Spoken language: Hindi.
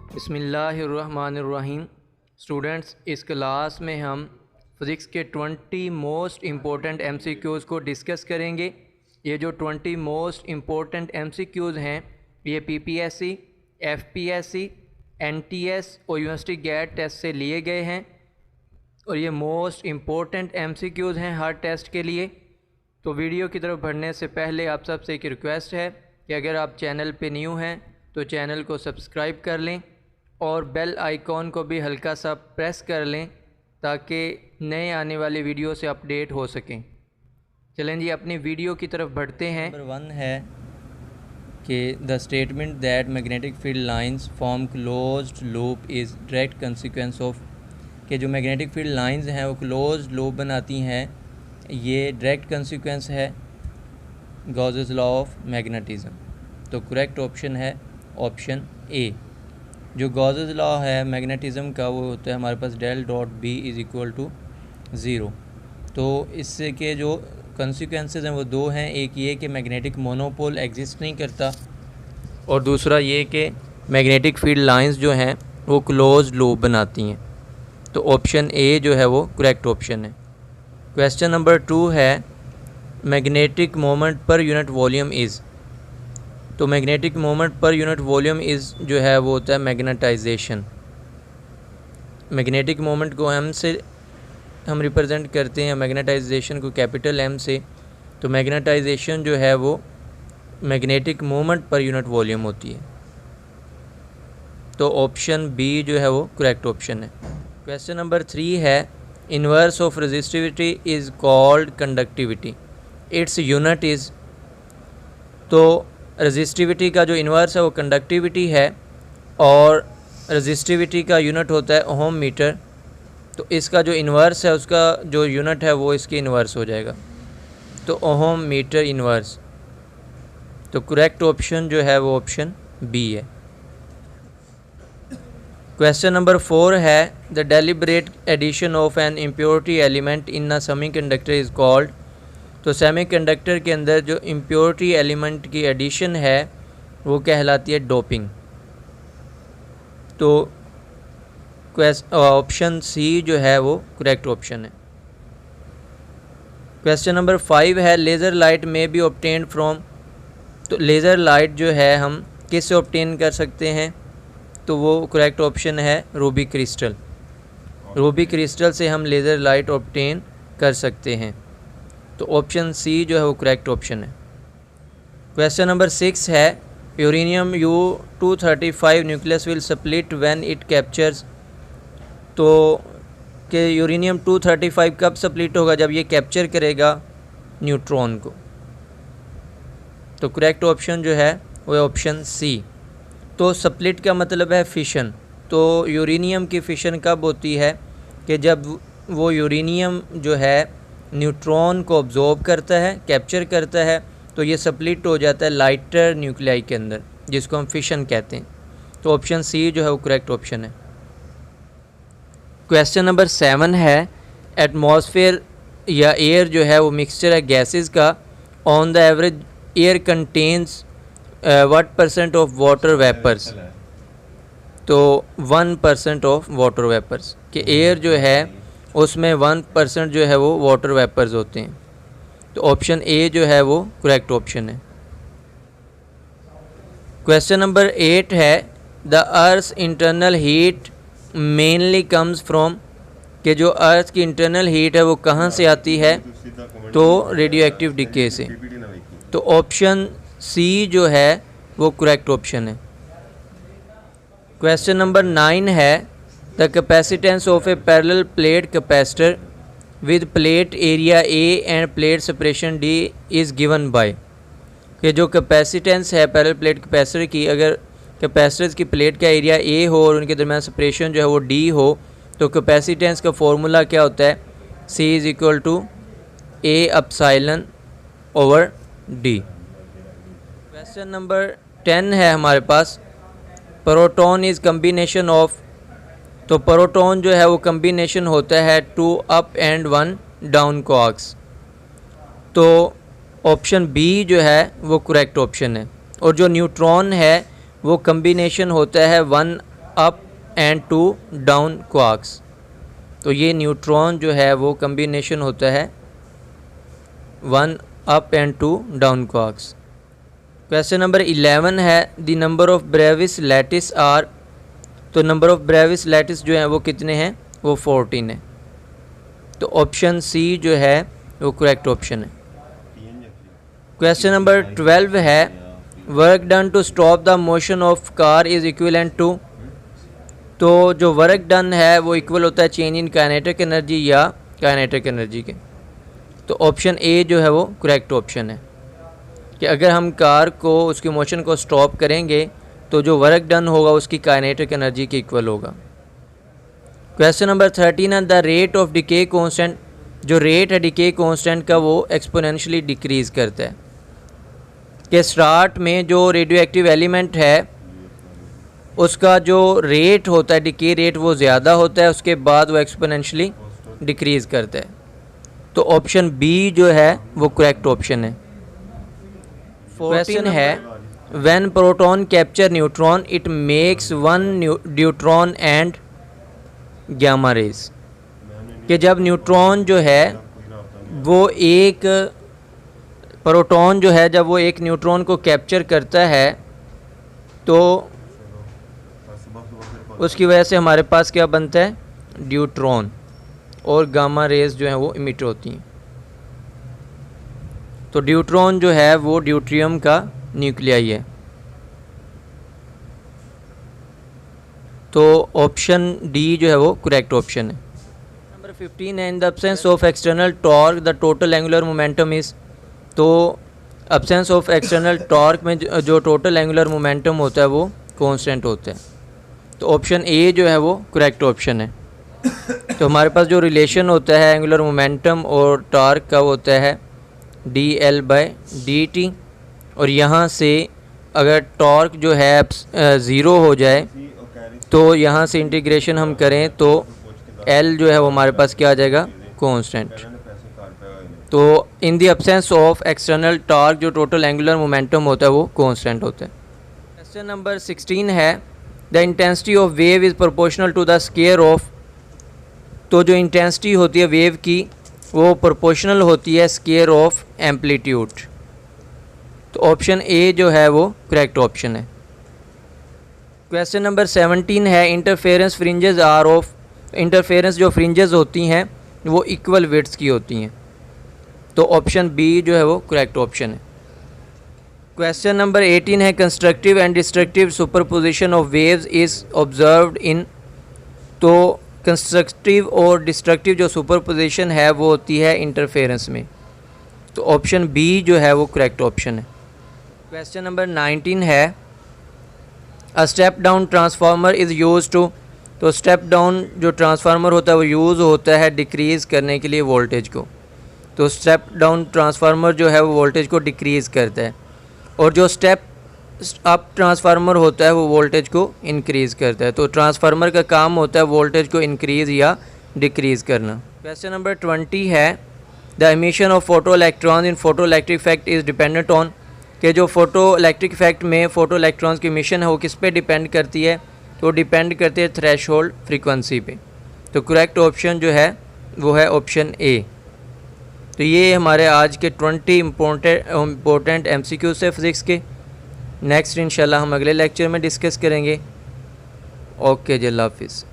बिस्मिल्लाहिर्रहमानिर्रहीम। स्टूडेंट्स, इस क्लास में हम फ़िज़िक्स के 20 मोस्ट इम्पोर्टेंट MCQs को डिस्कस करेंगे। ये जो 20 मोस्ट इम्पोर्टेंट MCQs हैं ये PPSC, FPSC, NTS और यूनिवर्सिटी गेट टेस्ट से लिए गए हैं और ये मोस्ट इम्पोर्टेंट MCQs हैं हर टेस्ट के लिए। तो वीडियो की तरफ बढ़ने से पहले आप सबसे एक रिक्वेस्ट है कि अगर आप चैनल पे न्यू हैं तो चैनल को सब्सक्राइब कर लें और बेल आइकॉन को भी हल्का सा प्रेस कर लें ताकि नए आने वाली वीडियो से अपडेट हो सकें। चलें जी, अपनी वीडियो की तरफ बढ़ते हैं। नंबर 1 है कि the statement that magnetic field lines form closed loop is direct consequence of, कि जो मैग्नेटिक फील्ड लाइंस हैं वो क्लोज्ड लूप बनाती हैं, ये डायरेक्ट कंसिक्वेंस है गॉसेस लॉ ऑफ मैग्नेटिज्म। तो करेक्ट ऑप्शन है ऑप्शन ए। जो गॉसेस लॉ है मैग्नेटिज्म का वो होता है हमारे पास del dot B is equal to zero. तो इससे के जो कंसिक्वेंसेस हैं वो दो हैं, एक ये कि मैग्नेटिक मोनोपोल एग्जिस्ट नहीं करता और दूसरा ये कि मैग्नेटिक फील्ड लाइंस जो हैं वो क्लोज्ड लूप बनाती हैं। तो ऑप्शन ए जो है वो करेक्ट ऑप्शन है। क्वेश्चन नंबर 2 है magnetic moment per unit volume is. तो magnetic moment per unit volume is जो है वो होता है मैग्नेटाइजेशन। मैग्नेटिक मोमेंट को हम रिप्रेजेंट करते हैं मैग्नेटाइजेशन को कैपिटल M से। तो मैग्नेटाइजेशन जो है वो magnetic moment per unit volume होती है। तो ऑप्शन बी जो है वो करेक्ट ऑप्शन है। क्वेश्चन नंबर 3 है inverse of resistivity is called conductivity, its unit is. तो रेजिस्टिविटी का जो इन्वर्स है वो कंडक्टिविटी है और रेजिस्टिविटी का यूनिट होता है ओम मीटर। तो इसका जो इन्वर्स है उसका जो यूनिट है वो इसके इन्वर्स हो जाएगा, तो ओम मीटर इन्वर्स। तो करेक्ट ऑप्शन जो है वो ऑप्शन बी है। क्वेश्चन नंबर 4 है the deliberate addition of an impurity element in a semiconductor is called. तो सेमीकंडक्टर के अंदर जो इम्प्योरिटी एलिमेंट की एडिशन है वो कहलाती है डोपिंग। तो ऑप्शन सी जो है वो करेक्ट ऑप्शन है। क्वेश्चन नंबर 5 है लेज़र लाइट में बी ऑब्टेन्ड फ्रॉम। तो लेज़र लाइट जो है हम किससे ऑब्टेन कर सकते हैं, तो वो करेक्ट ऑप्शन है रूबी क्रिस्टल। रूबी क्रिस्टल से हम लेज़र लाइट ऑब्टेन कर सकते हैं। तो ऑप्शन सी जो है वो करेक्ट ऑप्शन है। क्वेश्चन नंबर 6 है uranium U-235 nucleus will split when it captures. तो कि यूरेनियम 235 कब स्प्लिट होगा, जब ये कैप्चर करेगा न्यूट्रॉन को। तो करेक्ट ऑप्शन जो है वो ऑप्शन सी। तो स्प्लिट का मतलब है फिशन। तो यूरेनियम की फिशन कब होती है कि जब वो यूरेनियम जो है न्यूट्रॉन को ऑब्जॉर्ब करता है, कैप्चर करता है, तो ये स्प्लिट हो जाता है लाइटर न्यूक्लियाई के अंदर, जिसको हम फिशन कहते हैं। तो ऑप्शन सी जो है वो करेक्ट ऑप्शन है। क्वेश्चन नंबर 7 है एटमॉस्फेयर या एयर जो है वो मिक्सचर है गैसेस का। On the average air contains what % of water vapours. तो 1% ऑफ वाटर वेपर्स, कि एयर जो है उसमें 1% जो है वो वाटर वेपर्स होते हैं। तो ऑप्शन ए जो है वो करेक्ट ऑप्शन है। क्वेश्चन नंबर 8 है the earth internal heat mainly comes from. कि जो अर्थ की इंटरनल हीट है वो कहाँ से आती है, तो रेडियो एक्टिव डिके से। तो ऑप्शन सी जो है वो करेक्ट ऑप्शन है। क्वेश्चन नंबर 9 है the capacitance of A parallel plate capacitor with plate area A end plate separation D is given by. कि जो कैपेसिटेंस है पैरेलल प्लेट कैपेसिटर की, अगर कैपेसिटर्स की प्लेट का एरिया ए हो और उनके दरमियान सेपरेशन जो है वो डी हो, तो कैपेसिटेंस का फॉर्मूला क्या होता है, C is equal to A epsilon over D. Question number 10 है हमारे पास प्रोटॉन इज़ कम्बिनेशन ऑफ। तो प्रोटॉन जो है वो कम्बिनेशन होता है 2 अप एंड 1 डाउन क्वार्क्स। तो ऑप्शन बी जो है वो करेक्ट ऑप्शन है। और जो न्यूट्रॉन है वो कम्बिनेशन होता है 1 अप एंड 2 डाउन क्वार्क्स। तो ये न्यूट्रॉन जो है वो कम्बिनेशन होता है 1 up and 2 down quarks. Question number 11 है the number of Bravais lattice are. तो नंबर ऑफ ब्रेविस लैटिस जो है वो कितने हैं, वो 14 है। तो ऑप्शन सी जो है वो करेक्ट ऑप्शन है। क्वेश्चन नंबर 12 है work done to stop the motion of car is equivalent to. तो जो वर्क डन है वो इक्वल होता है चेंज इन काइनेटिक एनर्जी या काइनेटिक एनर्जी के। तो ऑप्शन ए जो है वो करेक्ट ऑप्शन है कि अगर हम कार को उसकी मोशन को स्टॉप करेंगे तो जो वर्क डन होगा उसकी काइनेटिक एनर्जी के इक्वल होगा। क्वेश्चन नंबर 13 है the rate of decay constant. जो रेट है डिके कांस्टेंट का वो एक्सपोनेंशियली डिक्रीज़ करता है कि स्टार्ट में जो रेडियो एक्टिव एलिमेंट है उसका जो रेट होता है डिके रेट वो ज़्यादा होता है, उसके बाद वो एक्सपोनेंशियली डिक्रीज़ करता है। तो ऑप्शन बी जो है वो करेक्ट ऑप्शन है। क्वेश्चन है when proton capture neutron it makes 1 neutron and gamma rays. कि जब न्यूट्रॉन जो है वो एक प्रोटॉन जो है जब वो एक न्यूट्रॉन को कैप्चर करता है तो उसकी वजह से हमारे पास क्या बनता है, ड्यूट्रॉन, और गामा रेज जो है वो इमिट होती हैं। तो ड्यूट्रॉन जो है वो ड्यूट्रियम का न्यूक्लियाई है। तो ऑप्शन डी जो है वो करेक्ट ऑप्शन है। नंबर 15 है in the absence of external torque the total angular momentum is. तो एब्सेंस ऑफ एक्सटर्नल टॉर्क में जो टोटल एंगुलर मोमेंटम होता है वो कांस्टेंट होता है। तो ऑप्शन ए जो है वो करेक्ट ऑप्शन है। तो हमारे पास जो रिलेशन होता है एंगुलर मोमेंटम और टॉर्क का होता है dl/dt, और यहाँ से अगर टॉर्क जो है 0 हो जाए तो यहाँ से इंटीग्रेशन हम करें तो L जो है वो हमारे पास क्या आ जाएगा, कांस्टेंट। तो in the absence of external torque जो टोटल एंगुलर मोमेंटम होता है वो कांस्टेंट होता है। क्वेश्चन नंबर 16 है the intensity of wave is proportional to the square of. तो जो इंटेंसिटी होती है वेव की वो प्रोपोर्शनल होती है स्क्वायर ऑफ एम्पलीट्यूड। तो ऑप्शन ए जो है वो करेक्ट ऑप्शन है। क्वेश्चन नंबर 17 है interference fringes are of. Interference जो फ्रिंजेस होती हैं वो इक्वल विड्थ की होती हैं। तो ऑप्शन बी जो है वो करेक्ट ऑप्शन है। क्वेश्चन नंबर 18 है constructive and destructive superposition of waves is observed in. तो कंस्ट्रक्टिव और डिस्ट्रक्टिव जो सुपरपोजिशन है वो होती है इंटरफेरेंस में। तो ऑप्शन बी जो है वो करेक्ट ऑप्शन है। क्वेश्चन नंबर 19 है a step down transformer is use to. तो स्टेप डाउन जो ट्रांसफार्मर होता है वो यूज़ होता है डिक्रीज़ करने के लिए वोल्टेज को। तो स्टेप डाउन ट्रांसफार्मर जो है वो वोल्टेज को डिक्रीज़ करता है, और जो स्टेप अप ट्रांसफार्मर होता है वो वोल्टेज को इंक्रीज़ करता है। तो ट्रांसफार्मर का काम होता है वोल्टेज को इंक्रीज़ या डिक्रीज़ करना। क्वेश्चन नंबर 20 है the emission of photo electron in photo electric effect is dependent on. कि जो फोटो इलेक्ट्रिक इफेक्ट में फ़ोटो इलेक्ट्रॉन्स की एमिशन है वो किस पे डिपेंड करती है, तो डिपेंड करती है थ्रेशोल्ड फ्रीक्वेंसी पे। तो करेक्ट ऑप्शन जो है वो है ऑप्शन ए। तो ये हमारे आज के 20 इम्पोर्टेंट MCQ से फिज़िक्स के। नेक्स्ट इंशाल्लाह हम अगले लेक्चर में डिस्कस करेंगे। ओके जी, अल्लाह हाफिज़।